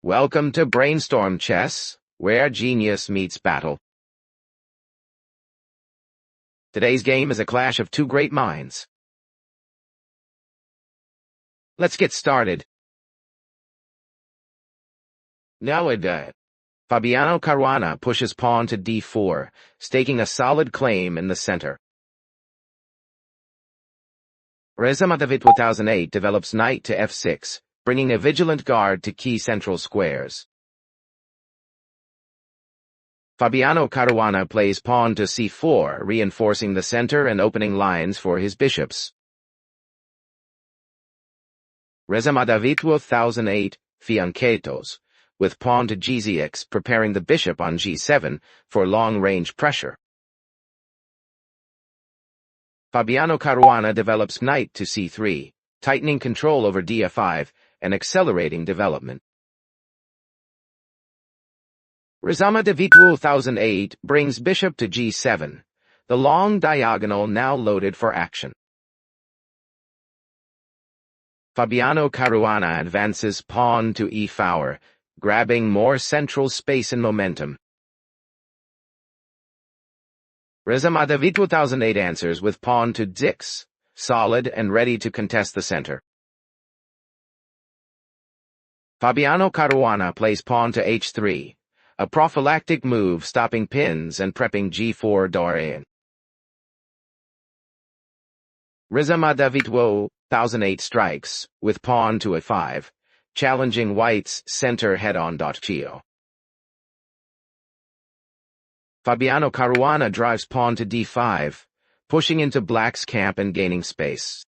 Welcome to Brainstorm Chess, where genius meets battle. Today's game is a clash of two great minds. Let's get started. Nowadays, Fabiano Caruana pushes pawn to d4, staking a solid claim in the center. Reza Madavit 2008 develops knight to f6, bringing a vigilant guard to key central squares. Fabiano Caruana plays pawn to c4, reinforcing the center and opening lines for his bishops. Reza Madavit 2008 fianchettos, with pawn to gzx, preparing the bishop on g7 for long-range pressure. Fabiano Caruana develops knight to c3, tightening control over df5 and accelerating development. Reza Madavit 2008 brings bishop to g7, the long diagonal now loaded for action. Fabiano Caruana advances pawn to e4, grabbing more central space and momentum. Reza Madavit 2008 answers with pawn to d6, solid and ready to contest the center. Fabiano Caruana plays pawn to h3, a prophylactic move stopping pins and prepping g4 Dorian. Reza Madavit 2008 strikes, with pawn to a5, challenging white's center head-on. Fabiano Caruana drives pawn to d5, pushing into black's camp and gaining space.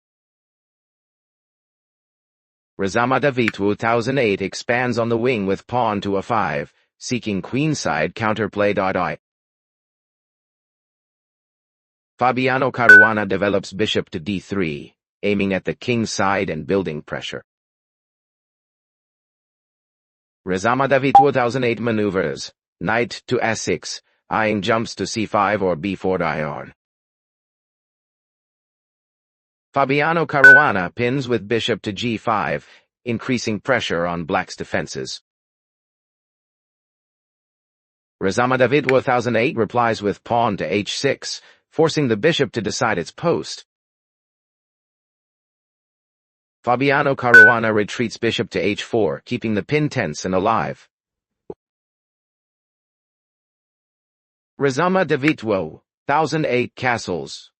Reza Madavit 2008 expands on the wing with pawn to a5, seeking queenside counterplay. Fabiano Caruana develops bishop to d3, aiming at the king side and building pressure. Reza Madavit 2008 maneuvers, knight to s6, eyeing jumps to c5 or b4. Fabiano Caruana pins with bishop to g5, increasing pressure on black's defenses. Reza Madavit 2008 replies with pawn to h6, forcing the bishop to decide its post. Fabiano Caruana retreats bishop to h4, keeping the pin tense and alive. Reza Madavit 2008 castles,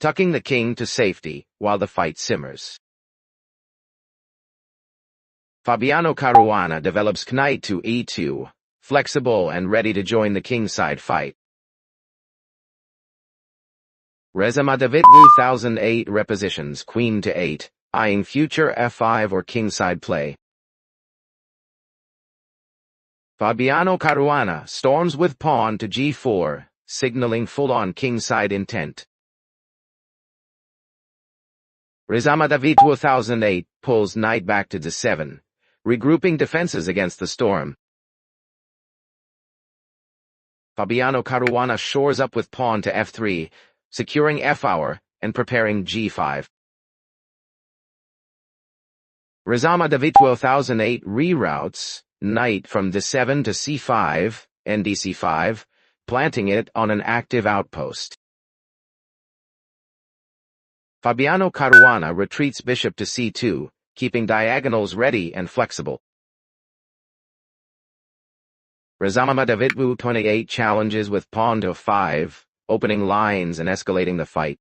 tucking the king to safety while the fight simmers. Fabiano Caruana develops knight to e2, flexible and ready to join the kingside fight. Reza Madavit 2008 repositions queen to 8, eyeing future f5 or kingside play. Fabiano Caruana storms with pawn to g4, signaling full-on kingside intent. Reza Madavit 2008 pulls knight back to d7, regrouping defenses against the storm. Fabiano Caruana shores up with pawn to f3, securing f-hour and preparing g5. Reza Madavit 2008 reroutes knight from d7 to c5 and dc5, planting it on an active outpost. Fabiano Caruana retreats bishop to c2, keeping diagonals ready and flexible. Reza Madavit 2008 challenges with pawn to 5, opening lines and escalating the fight.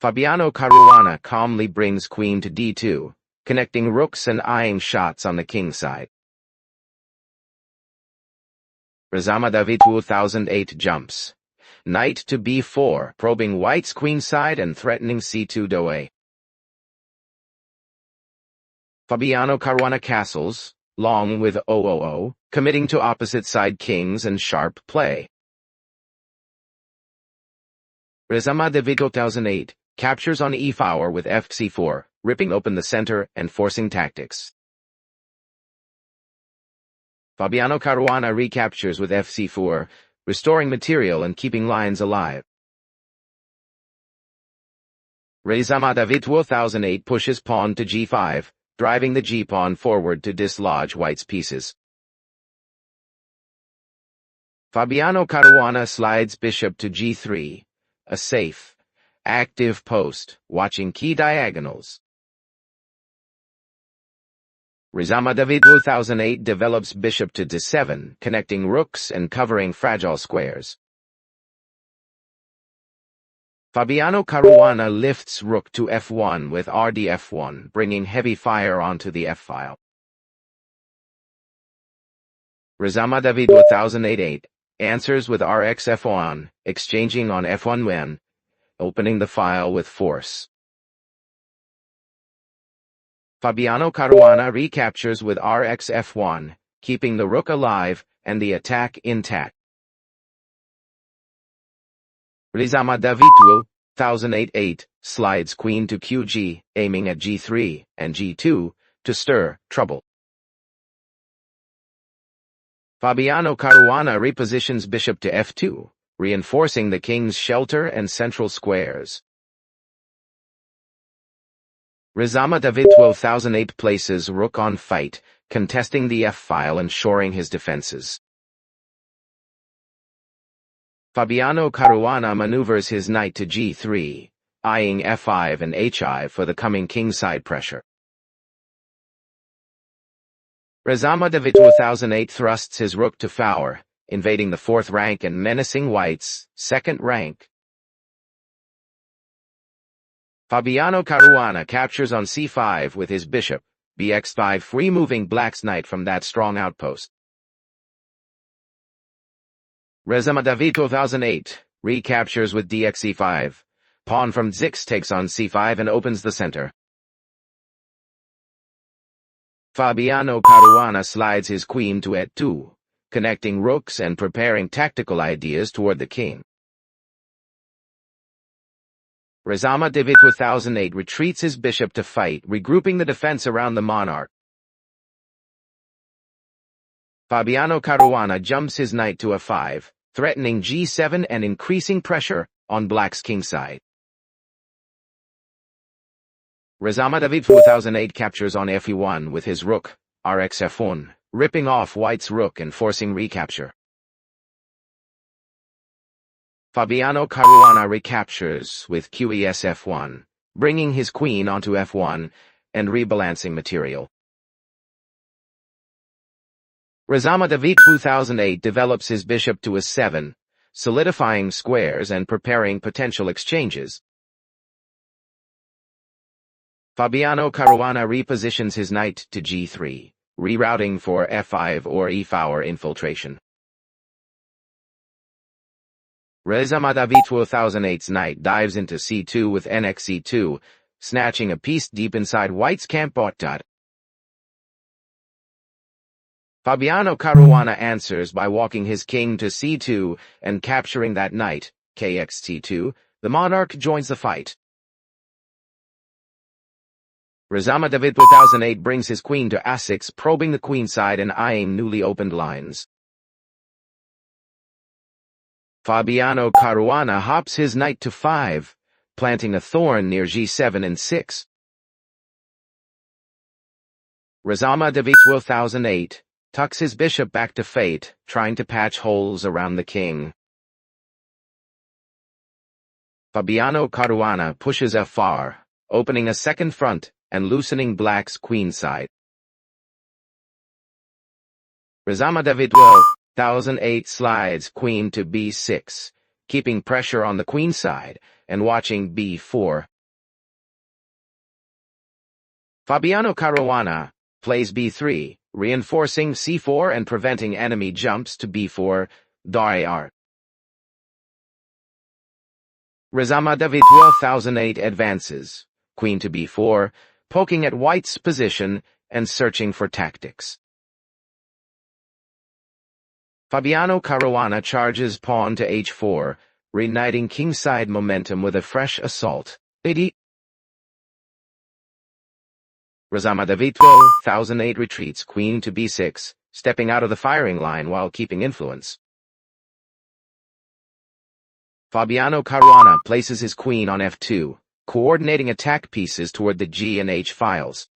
Fabiano Caruana calmly brings queen to d2, connecting rooks and eyeing shots on the king side. Reza Madavit 2008 jumps, knight to b4, probing white's queenside and threatening c2 doe. Fabiano Caruana castles, long with committing to opposite side kings and sharp play. Reza Madavit 2008 captures on e4 with fc4, ripping open the center and forcing tactics. Fabiano Caruana recaptures with fc4, restoring material and keeping lines alive. Reza Madavit 2008 pushes pawn to g5, driving the g-pawn forward to dislodge white's pieces. Fabiano Caruana slides bishop to g3, a safe, active post, watching key diagonals. Rizama David 2008 develops bishop to d7, connecting rooks and covering fragile squares. Fabiano Caruana lifts rook to f1 with rdf1, bringing heavy fire onto the f-file. Rizama David 2008 answers with rx f1, exchanging on f1 when, opening the file with force. Fabiano Caruana recaptures with rx f1, keeping the rook alive and the attack intact. Rizama David 2008 slides queen to qg, aiming at g3 and g2 to stir trouble. Fabiano Caruana repositions bishop to f2, reinforcing the king's shelter and central squares. Rizama David 2008 places rook on fight, contesting the f-file and shoring his defenses. Fabiano Caruana maneuvers his knight to g3, eyeing f5 and hi for the coming kingside pressure. Rizama David 2008 thrusts his rook to fowler, invading the 4th rank and menacing white's 2nd rank. Fabiano Caruana captures on c5 with his bishop, bx5, removing black's knight from that strong outpost. Rizama David 2008 recaptures with dxe5. Pawn from d6 takes on c5 and opens the center. Fabiano Caruana slides his queen to e2, connecting rooks and preparing tactical ideas toward the king. Rizama David 2008 retreats his bishop to fight, regrouping the defense around the monarch. Fabiano Caruana jumps his knight to f5, threatening g7 and increasing pressure on black's kingside. Rizama David 2008 captures on fe1 with his rook, rx f1, ripping off white's rook and forcing recapture. Fabiano Caruana recaptures with qes f1, bringing his queen onto f1 and rebalancing material. Rizama David 2008 develops his bishop to a7, solidifying squares and preparing potential exchanges. Fabiano Caruana repositions his knight to g3, rerouting for f5 or e-fowler infiltration. Rizama David 2008's knight dives into c2 with nx-c2, snatching a piece deep inside white's camp. Fabiano Caruana answers by walking his king to c2 and capturing that knight, kx-c2. The monarch joins the fight. Rizama David 2008 brings his queen to a6, probing the queenside and eyeing newly opened lines. Fabiano Caruana hops his knight to 5, planting a thorn near g7 and 6. Rizama David 2008 tucks his bishop back to fate, trying to patch holes around the king. Fabiano Caruana pushes f4, opening a second front and loosening black's queenside. Rizama David 2008 slides queen to b6, keeping pressure on the queenside and watching b4. Fabiano Caruana plays b3, reinforcing c4 and preventing enemy jumps to b4. Rizama David 2008 advances, queen to b4, poking at white's position and searching for tactics. Fabiano Caruana charges pawn to h4, reigniting kingside momentum with a fresh assault. Rizama David 2008 retreats queen to b6, stepping out of the firing line while keeping influence. Fabiano Caruana places his queen on f2, coordinating attack pieces toward the g and h files.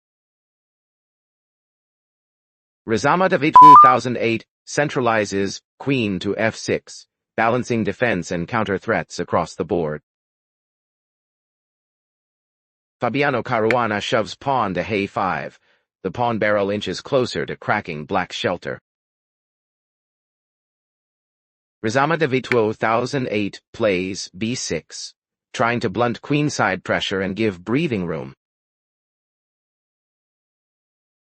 Rizama David 2008 centralizes queen to f6, balancing defense and counter threats across the board. Fabiano Caruana shoves pawn to a5. The pawn barrel inches closer to cracking black shelter. Rizama David 2008 plays b6, trying to blunt queenside pressure and give breathing room.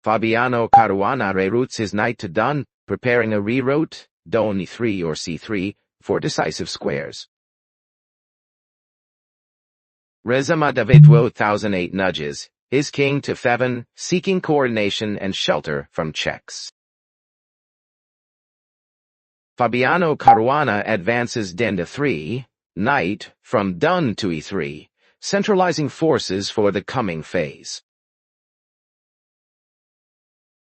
Fabiano Caruana reroutes his knight to dun, preparing a reroute, don e3 or c3, for decisive squares. Rizama David 2008 nudges his king to f7, seeking coordination and shelter from checks. Fabiano Caruana advances den to 3, knight from dun to e3, centralizing forces for the coming phase.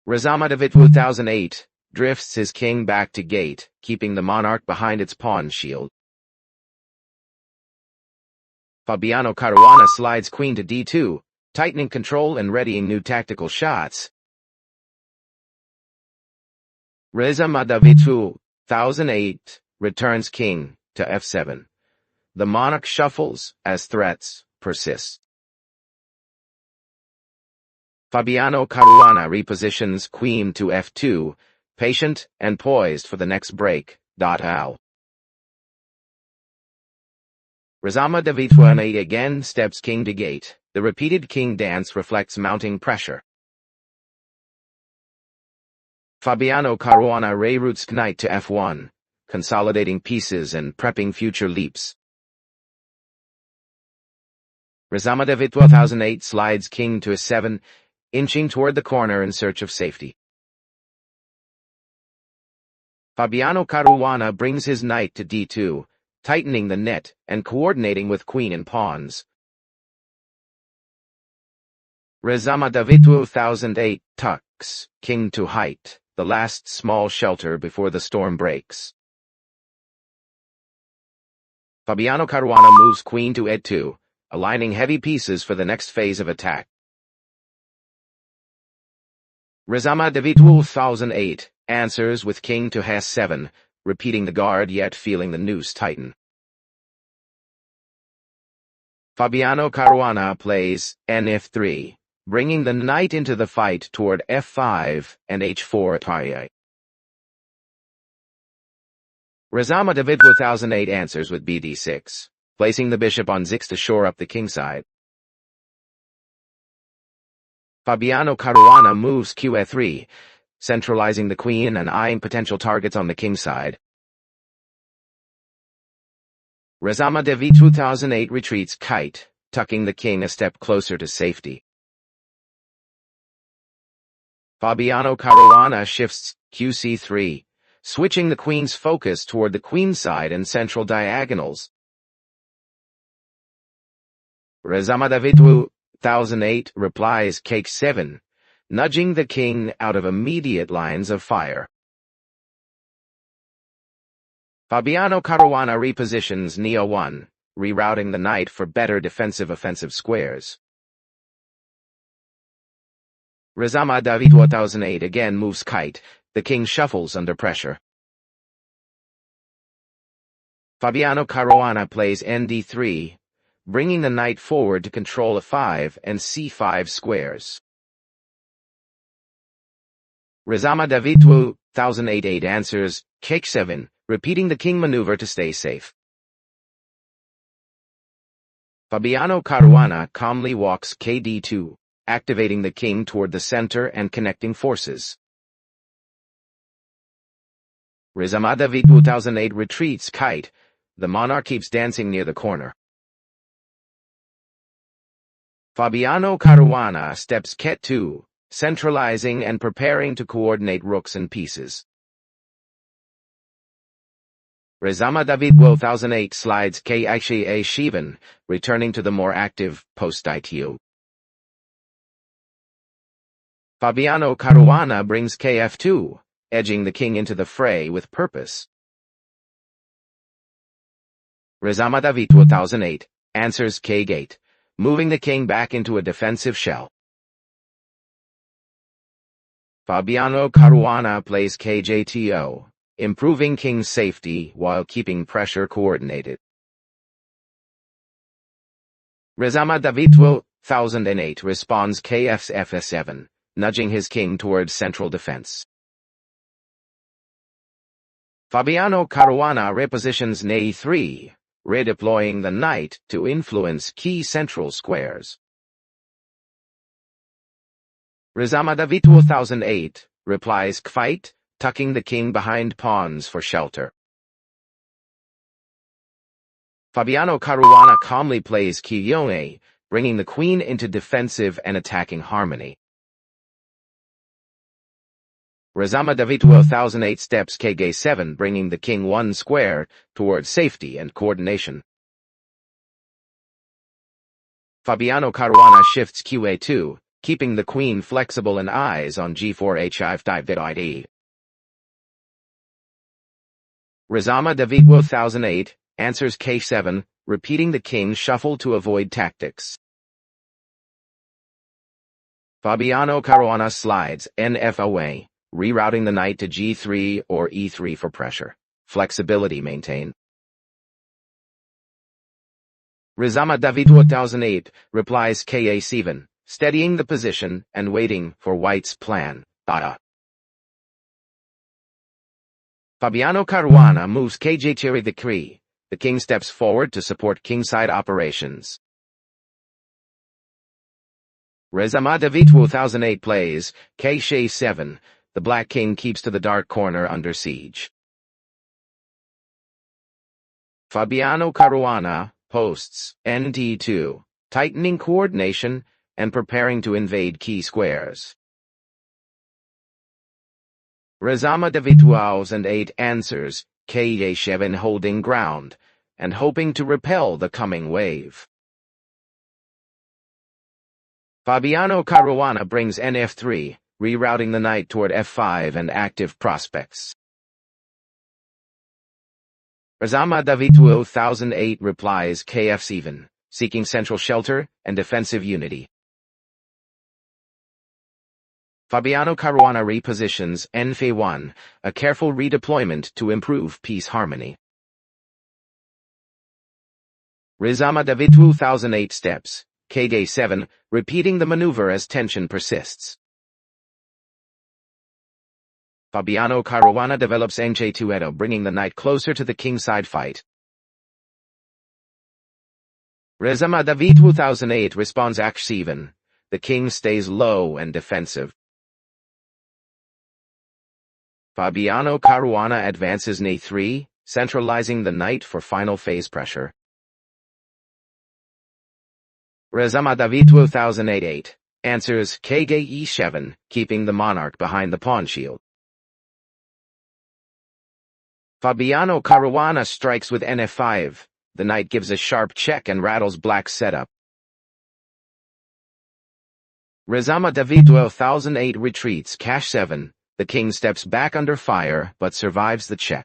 Rizama David 2008 drifts his king back to gate, keeping the monarch behind its pawn shield. Fabiano Caruana slides queen to d2, tightening control and readying new tactical shots. Rizama David 2008 returns king to f7. The monarch shuffles as threats persist. Fabiano Caruana repositions queen to f2, patient and poised for the next break. Al. Rizama David 2008 again steps king to gate. The repeated king dance reflects mounting pressure. Fabiano Caruana reroutes knight to f1, consolidating pieces and prepping future leaps. Rizama David 2008 slides king to a7, inching toward the corner in search of safety. Fabiano Caruana brings his knight to d2, tightening the net and coordinating with queen and pawns. Rizama David 2008 tucks king to height, the last small shelter before the storm breaks. Fabiano Caruana moves queen to e2, aligning heavy pieces for the next phase of attack. Rizama David 2008 answers with king to h7, repeating the guard yet feeling the noose tighten. Fabiano Caruana plays nf3, bringing the knight into the fight toward f5 and h4. Rizama David 2008 answers with bd6, placing the bishop on z6 to shore up the kingside. Fabiano Caruana moves q3, centralizing the queen and eyeing potential targets on the kingside. Rizama David 2008 retreats kite, tucking the king a step closer to safety. Fabiano Caruana shifts qc3, switching the queen's focus toward the queenside and central diagonals. Rizama David 2008 replies k7, nudging the king out of immediate lines of fire. Fabiano Caruana repositions neo1, rerouting the knight for better defensive offensive squares. Rizama David 2008 again moves kite, the king shuffles under pressure. Fabiano Caruana plays nd3, bringing the knight forward to control f5 and c5 squares. Rizama David 2008 answers k7, repeating the king maneuver to stay safe. Fabiano Caruana calmly walks kd2, activating the king toward the center and connecting forces. Rizama David 2008 retreats kite, the monarch keeps dancing near the corner. Fabiano Caruana steps ket2, centralizing and preparing to coordinate rooks and pieces. Rizama David 2008 slides k7, returning to the more active post-itu. Fabiano Caruana brings kf2, edging the king into the fray with purpose. Rizama David 2008 answers k8, moving the king back into a defensive shell. Fabiano Caruana plays KJTO, improving king's safety while keeping pressure coordinated. Rezama David 1008 responds KF's FS7, nudging his king towards central defense. Fabiano Caruana repositions Na3, redeploying the knight to influence key central squares. Rezama David 1008 replies Kfight, tucking the king behind pawns for shelter. Fabiano Caruana calmly plays Kiyone, bringing the queen into defensive and attacking harmony. Rezama David 1008 steps Kg7, bringing the king one square towards safety and coordination. Fabiano Caruana shifts Qa2, keeping the queen flexible and eyes on G4 H5 Rezama David 1008 answers K7, repeating the king's shuffle to avoid tactics. Fabiano Caruana slides NF away, rerouting the knight to G3 or E3 for pressure. Flexibility maintained. Rezama David 1008 replies Ka7, steadying the position and waiting for white's plan. Fabiano Caruana moves Kj decree. The king steps forward to support kingside operations. Rezama David 1008 plays K7. The black king keeps to the dark corner under siege. Fabiano Caruana posts ND2, tightening coordination and preparing to invade key squares. Rezama David 1008 answers Kj7, holding ground and hoping to repel the coming wave. Fabiano Caruana brings NF3, rerouting the knight toward F5 and active prospects. Rezama David 1008 replies KF7, seeking central shelter and defensive unity. Fabiano Caruana repositions NF1, a careful redeployment to improve piece harmony. Rezama David 1008 steps Kg7, repeating the maneuver as tension persists. Fabiano Caruana develops NJ2 bringing the knight closer to the kingside fight. Rezama David 1008 responds Ak7. The king stays low and defensive. Fabiano Caruana advances Na3, centralizing the knight for final phase pressure. Rezama David 1008 answers Kg E7, keeping the monarch behind the pawn shield. Fabiano Caruana strikes with NF5. The knight gives a sharp check and rattles black's setup. Rezama David 1008 retreats Cash7. The king steps back under fire, but survives the check.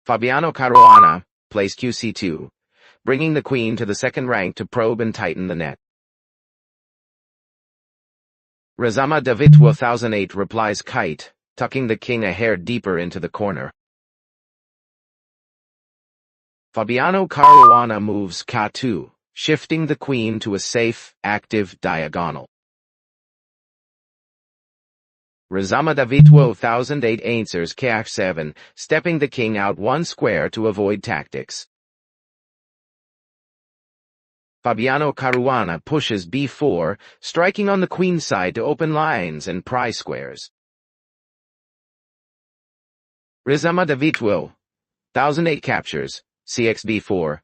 Fabiano Caruana plays QC2, bringing the queen to the second rank to probe and tighten the net. Rezama David 1008 replies Kite, tucking the king a hair deeper into the corner. Fabiano Caruana moves K2, shifting the queen to a safe, active diagonal. Rezama David 1008 answers Kh7, stepping the king out one square to avoid tactics. Fabiano Caruana pushes B4, striking on the queen's side to open lines and pry squares. Rezama David 1008 captures Cx B4,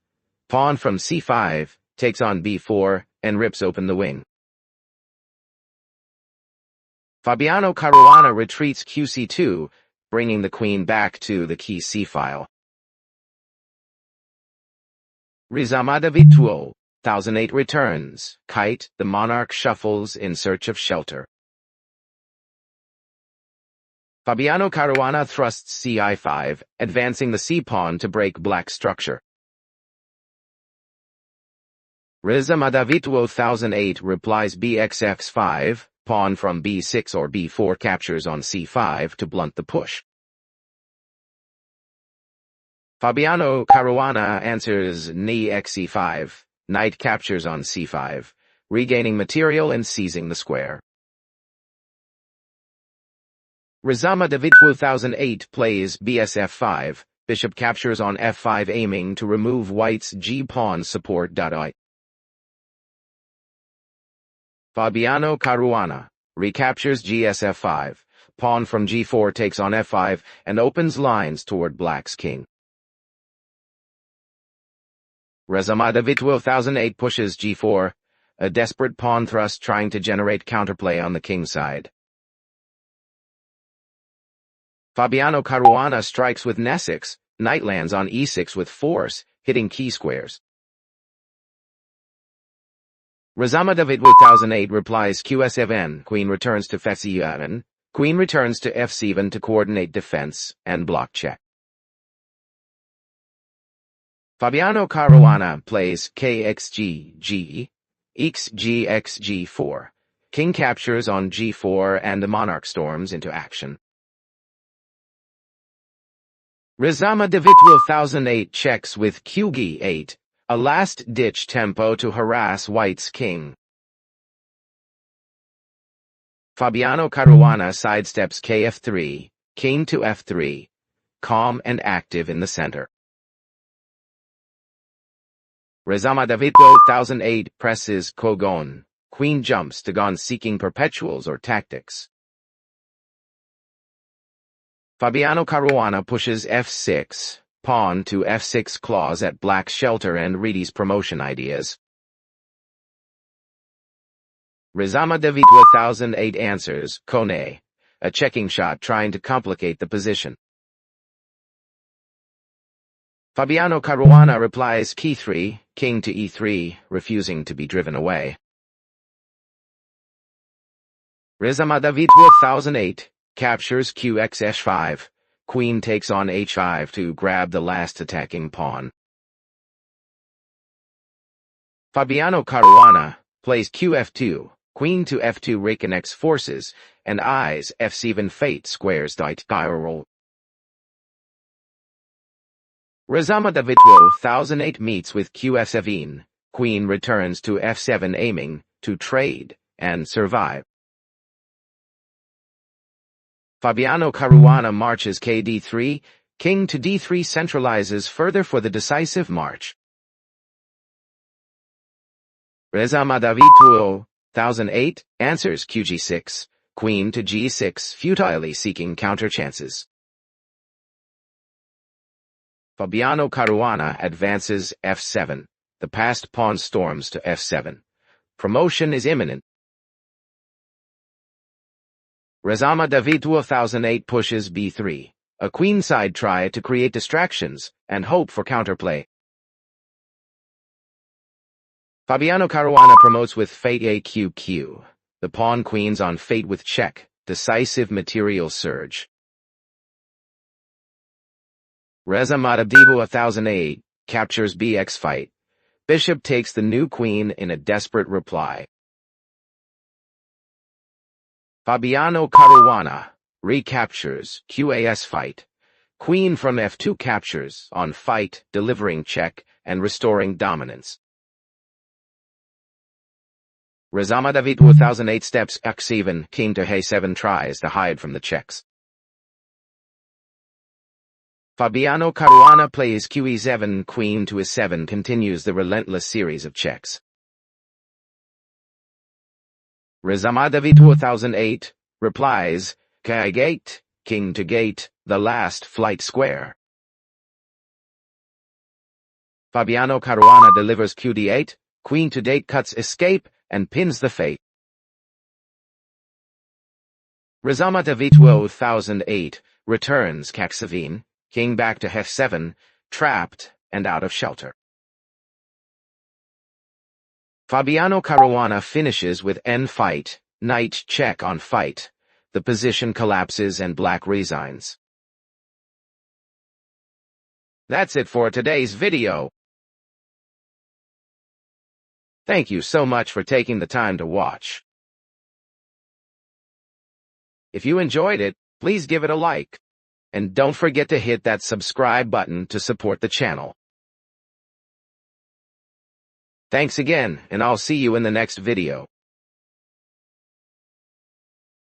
pawn from C5, takes on B4, and rips open the wing. Fabiano Caruana retreats QC2, bringing the queen back to the key C-file. Rezama David 1008 returns. Kite, the monarch shuffles in search of shelter. Fabiano Caruana thrusts CI5, advancing the C-pawn to break black's structure. Rezama David 1008 replies BXX5, Pawn from b6 or b4 captures on c5 to blunt the push. Fabiano Caruana answers knee xe5. Knight captures on c5, regaining material and seizing the square. Rizama David 2008 plays bsf5. Bishop captures on f5, aiming to remove white's g-pawn support. Fabiano Caruana recaptures gsf5. Pawn from g4 takes on f5 and opens lines toward black's king. Rizama David 2008 pushes g4, a desperate pawn thrust trying to generate counterplay on the king side. Fabiano Caruana strikes with n6, knight lands on e6 with force, hitting key squares. Rizama David 2008 replies qs7, queen returns to f7, queen returns to f7 to coordinate defense and block check. Fabiano Caruana plays kxg, xg4. King captures on g4 and the monarch storms into action. Rizama David 2008 checks with qg8, a last-ditch tempo to harass white's king. Fabiano Caruana sidesteps kf3, king to f3, calm and active in the center. Rizama David 2008 presses kogon, queen jumps to gon seeking perpetuals or tactics. Fabiano Caruana pushes f6, pawn to f6 claws at black's shelter and Reedy's promotion ideas. Rizama David 2008 answers kone, a checking shot trying to complicate the position. Fabiano Caruana replies k3, king to e3, refusing to be driven away. Rizama David 2008 captures qx5, queen takes on h5 to grab the last attacking pawn. Fabiano Caruana plays qf2, queen to f2 reconnects forces, and eyes f7 fate squares diagonal. Rizama David 2008 meets with qf7, queen returns to f7 aiming to trade and survive. Fabiano Caruana marches kd3, king to d3 centralizes further for the decisive march. Rizama David 2008 answers qg6, queen to g6, futilely seeking counter chances. Fabiano Caruana advances f7. The passed pawn storms to f7. Promotion is imminent. Rizama David 2008 pushes b3, a queenside try to create distractions and hope for counterplay. Fabiano Caruana promotes with fate aqq. The pawn queens on fate with check, decisive material surge. Rizama David 2008 captures bx fight. Bishop takes the new queen in a desperate reply. Fabiano Caruana recaptures qas fight. Queen from f2 captures on fight, delivering check and restoring dominance. Rizama David 2008 steps x7, king to h7 tries to hide from the checks. Fabiano Caruana plays qe7, queen to e7 continues the relentless series of checks. Rizama David 2008 replies k8, king to gate, the last flight square. Fabiano Caruana delivers qd8, queen to date cuts escape and pins the fate. Rizama David 2008 returns kx7, king back to f7, trapped and out of shelter. Fabiano Caruana finishes with n fight, knight check on fight. The position collapses and black resigns. That's it for today's video. Thank you so much for taking the time to watch. If you enjoyed it, please give it a like. And don't forget to hit that subscribe button to support the channel. Thanks again, and I'll see you in the next video.